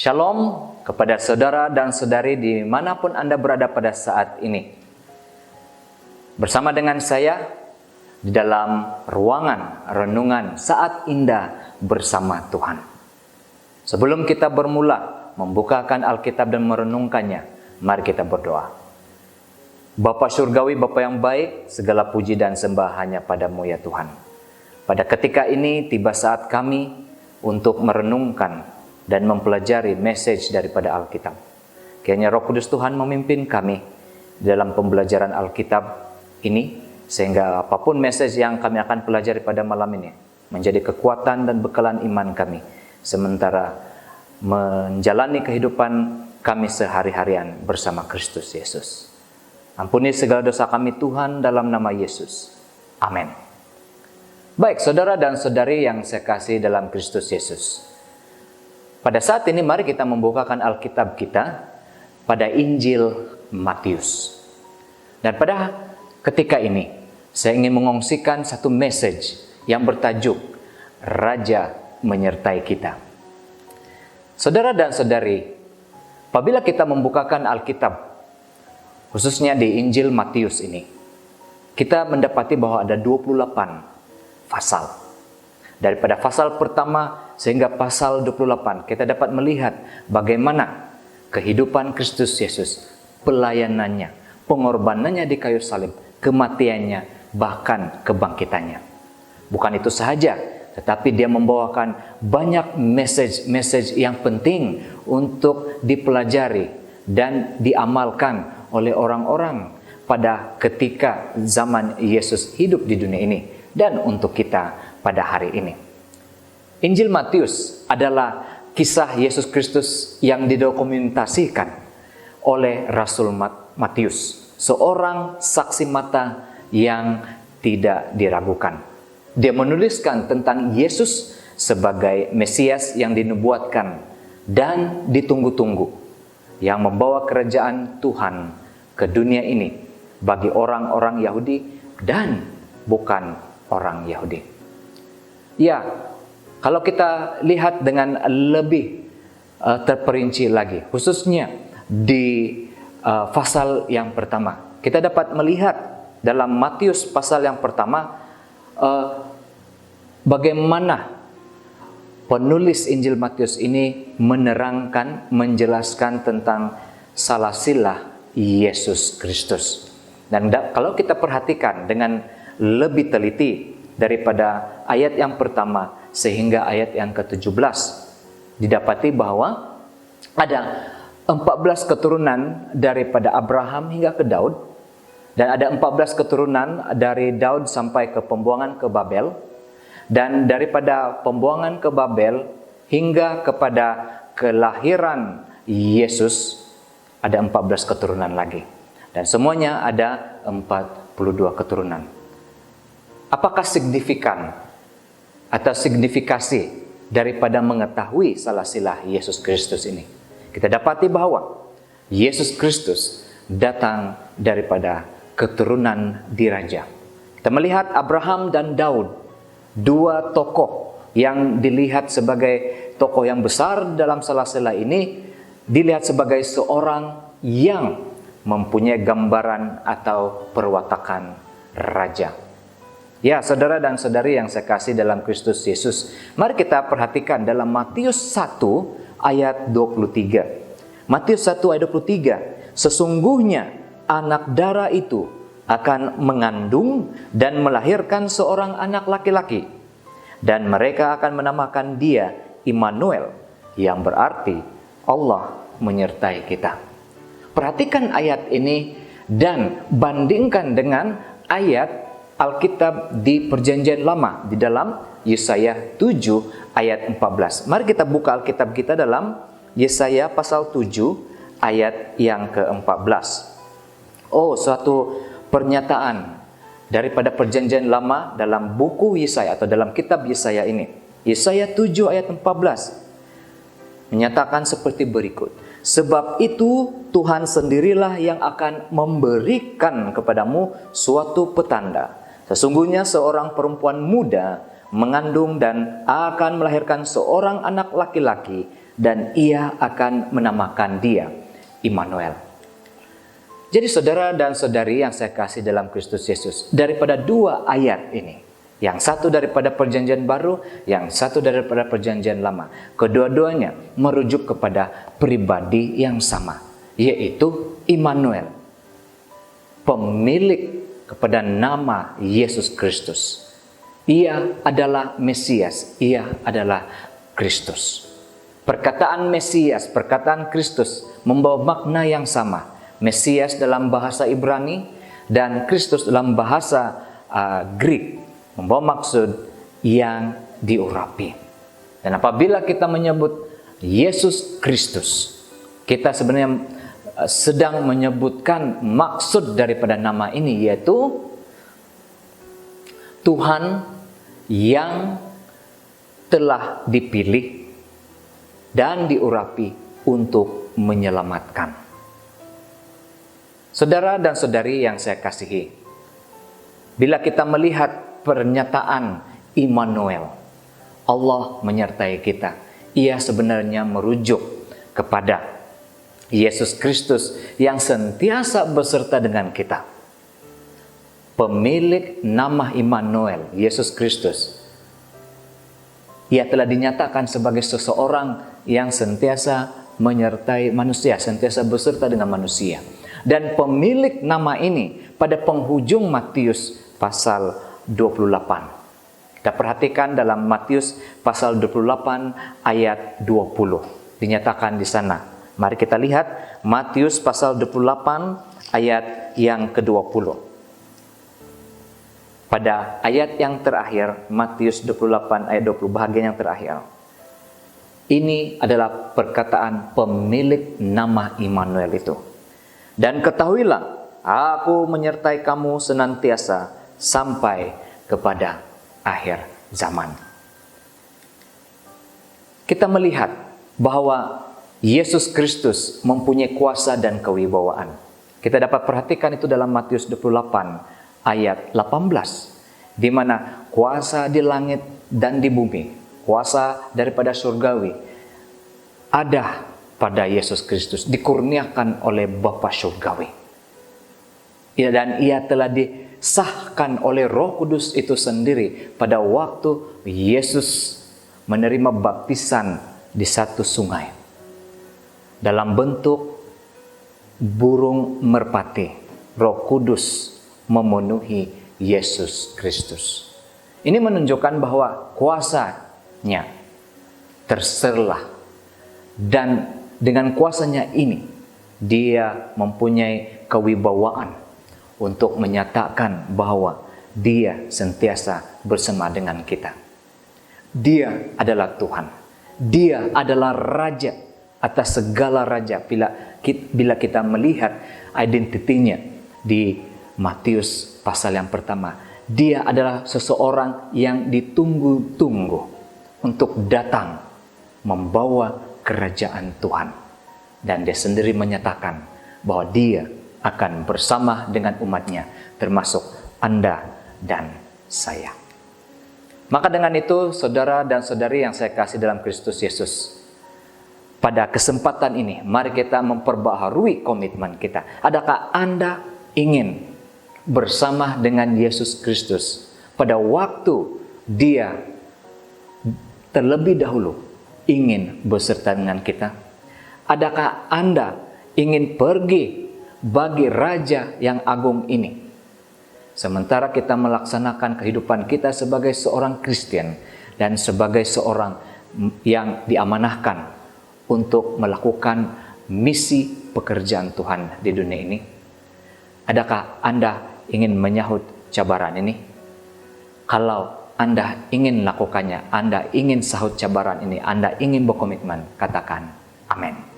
Shalom kepada saudara dan saudari dimanapun Anda berada pada saat ini. Bersama dengan saya di dalam ruangan renungan saat indah bersama Tuhan. Sebelum kita bermula membukakan Alkitab dan merenungkannya, mari kita berdoa. Bapa Surgawi, Bapa yang baik, segala puji dan sembah hanya padamu ya Tuhan. Pada ketika ini tiba saat kami untuk merenungkan dan mempelajari message daripada Alkitab. Kiranya Roh Kudus Tuhan memimpin kami dalam pembelajaran Alkitab ini, sehingga apapun message yang kami akan pelajari pada malam ini menjadi kekuatan dan bekalan iman kami, sementara menjalani kehidupan kami sehari-harian bersama Kristus Yesus. Ampuni segala dosa kami Tuhan dalam nama Yesus. Amin. Baik, saudara dan saudari yang saya kasih dalam Kristus Yesus. Pada saat ini mari kita membukakan Alkitab kita pada Injil Matius. Dan pada ketika ini saya ingin mengongsikan satu message yang bertajuk Raja menyertai kita. Saudara dan saudari, apabila kita membukakan Alkitab, khususnya di Injil Matius ini, kita mendapati bahwa ada 28 pasal. Daripada pasal pertama sehingga pasal 28, kita dapat melihat bagaimana kehidupan Kristus Yesus, pelayanannya, pengorbanannya di kayu salib, kematiannya, bahkan kebangkitannya. Bukan itu sahaja, tetapi dia membawakan banyak message yang penting untuk dipelajari dan diamalkan oleh orang-orang pada ketika zaman Yesus hidup di dunia ini dan untuk kita pada hari ini. Injil Matius adalah kisah Yesus Kristus yang didokumentasikan oleh Rasul Matius, seorang saksi mata yang tidak diragukan. Dia menuliskan tentang Yesus sebagai Mesias yang dinubuatkan dan ditunggu-tunggu, yang membawa kerajaan Tuhan ke dunia ini bagi orang-orang Yahudi dan bukan orang Yahudi. Ya, kalau kita lihat dengan lebih terperinci lagi, khususnya di pasal yang pertama, kita dapat melihat dalam Matius pasal yang pertama bagaimana penulis Injil Matius ini menerangkan, menjelaskan tentang salasilah Yesus Kristus. Dan kalau kita perhatikan dengan lebih teliti daripada ayat yang pertama sehingga ayat yang ke-17, didapati bahwa ada 14 keturunan daripada Abraham hingga ke Daud, dan ada 14 keturunan dari Daud sampai ke pembuangan ke Babel, dan daripada pembuangan ke Babel hingga kepada kelahiran Yesus ada 14 keturunan lagi, dan semuanya ada 42 keturunan. Apakah signifikan atau signifikasi daripada mengetahui salasilah Yesus Kristus ini? Kita dapati bahwa Yesus Kristus datang daripada keturunan diraja. Kita melihat Abraham dan Daud, dua tokoh yang dilihat sebagai tokoh yang besar dalam salasilah ini, dilihat sebagai seorang yang mempunyai gambaran atau perwatakan raja. Ya, saudara dan saudari yang saya kasih dalam Kristus Yesus, mari kita perhatikan dalam Matius 1 ayat 23. Matius 1 ayat 23, sesungguhnya anak darah itu akan mengandung dan melahirkan seorang anak laki-laki, dan mereka akan menamakan dia Immanuel, yang berarti Allah menyertai kita. Perhatikan ayat ini dan bandingkan dengan ayat Alkitab di Perjanjian Lama di dalam Yesaya 7 ayat 14. Mari kita buka Alkitab kita dalam Yesaya pasal 7 ayat yang ke-14. Oh, suatu pernyataan daripada Perjanjian Lama dalam buku Yesaya atau dalam kitab Yesaya ini. Yesaya 7 ayat 14 menyatakan seperti berikut. Sebab itu Tuhan sendirilah yang akan memberikan kepadamu suatu petanda. Sesungguhnya seorang perempuan muda mengandung dan akan melahirkan seorang anak laki-laki, dan ia akan menamakan dia Immanuel. Jadi saudara dan saudari yang saya kasih dalam Kristus Yesus, daripada dua ayat ini, yang satu daripada perjanjian baru, yang satu daripada perjanjian lama, kedua-duanya merujuk kepada pribadi yang sama, yaitu Immanuel, pemilik kepada nama Yesus Kristus. Ia adalah Mesias, ia adalah Kristus. Perkataan Mesias, perkataan Kristus membawa makna yang sama. Mesias dalam bahasa Ibrani dan Kristus dalam bahasa Greek membawa maksud yang diurapi. Dan apabila kita menyebut Yesus Kristus, kita sebenarnya sedang menyebutkan maksud daripada nama ini, yaitu Tuhan yang telah dipilih dan diurapi untuk menyelamatkan. Saudara dan saudari yang saya kasihi, bila kita melihat pernyataan Immanuel, Allah menyertai kita, ia sebenarnya merujuk kepada Yesus Kristus yang senantiasa beserta dengan kita. Pemilik nama Immanuel, Yesus Kristus, ia telah dinyatakan sebagai seseorang yang senantiasa menyertai manusia, senantiasa beserta dengan manusia. Dan pemilik nama ini pada penghujung Matius pasal 28. Kita perhatikan dalam Matius pasal 28 ayat 20. Dinyatakan di sana. Mari kita lihat Matius pasal 28 ayat yang ke-20. Pada ayat yang terakhir, Matius 28 ayat 20, bahagian yang terakhir. Ini adalah perkataan pemilik nama Immanuel itu. Dan ketahuilah, aku menyertai kamu senantiasa sampai kepada akhir zaman. Kita melihat bahwa Yesus Kristus mempunyai kuasa dan kewibawaan. Kita dapat perhatikan itu dalam Matius 28 ayat 18, di mana kuasa di langit dan di bumi, kuasa daripada surgawi ada pada Yesus Kristus, dikurniakan oleh Bapa surgawi. Dan ia telah disahkan oleh Roh Kudus itu sendiri pada waktu Yesus menerima baptisan di satu sungai dalam bentuk burung merpati. Roh Kudus memenuhi Yesus Kristus. Ini menunjukkan bahwa kuasanya terserlah, dan dengan kuasanya ini dia mempunyai kewibawaan untuk menyatakan bahwa dia sentiasa bersama dengan kita. Dia adalah Tuhan. Dia adalah Raja atas segala raja. Bila kita melihat identitinya di Matius pasal yang pertama, dia adalah seseorang yang ditunggu-tunggu untuk datang membawa kerajaan Tuhan. Dan dia sendiri menyatakan bahwa dia akan bersama dengan umatnya, termasuk Anda dan saya. Maka dengan itu, saudara dan saudari yang saya kasih dalam Kristus Yesus, pada kesempatan ini, mari kita memperbaharui komitmen kita. Adakah Anda ingin bersama dengan Yesus Kristus pada waktu dia terlebih dahulu ingin beserta dengan kita? Adakah Anda ingin pergi bagi Raja yang agung ini, sementara kita melaksanakan kehidupan kita sebagai seorang Kristen dan sebagai seorang yang diamanahkan untuk melakukan misi pekerjaan Tuhan di dunia ini? Adakah Anda ingin menyahut cabaran ini? Kalau Anda ingin lakukannya, Anda ingin sahut cabaran ini, Anda ingin berkomitmen, katakan amin.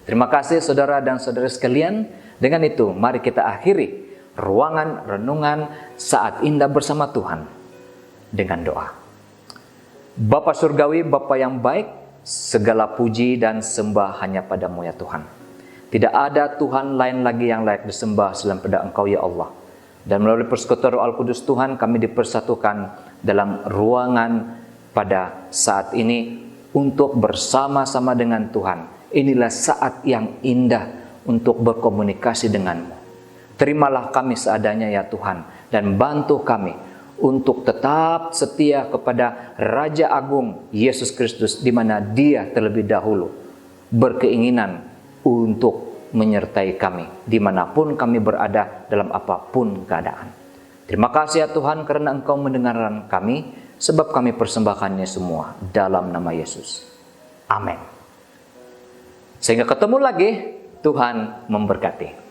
Terima kasih saudara dan saudara sekalian. Dengan itu, mari kita akhiri ruangan renungan saat indah bersama Tuhan dengan doa. Bapa surgawi, Bapa yang baik, segala puji dan sembah hanya padamu ya Tuhan. Tidak ada Tuhan lain lagi yang layak disembah selain pada Engkau ya Allah. Dan melalui persekutuan Roh Al-Kudus Tuhan, kami dipersatukan dalam ruangan pada saat ini untuk bersama-sama dengan Tuhan. Inilah saat yang indah untuk berkomunikasi denganmu. Terimalah kami seadanya ya Tuhan, dan bantu kami untuk tetap setia kepada Raja Agung Yesus Kristus, di mana Dia terlebih dahulu berkeinginan untuk menyertai kami dimanapun kami berada dalam apapun keadaan. Terima kasih ya Tuhan karena Engkau mendengarkan kami, sebab kami persembahkannya semua dalam nama Yesus. Amin. Sehingga ketemu lagi, Tuhan memberkati.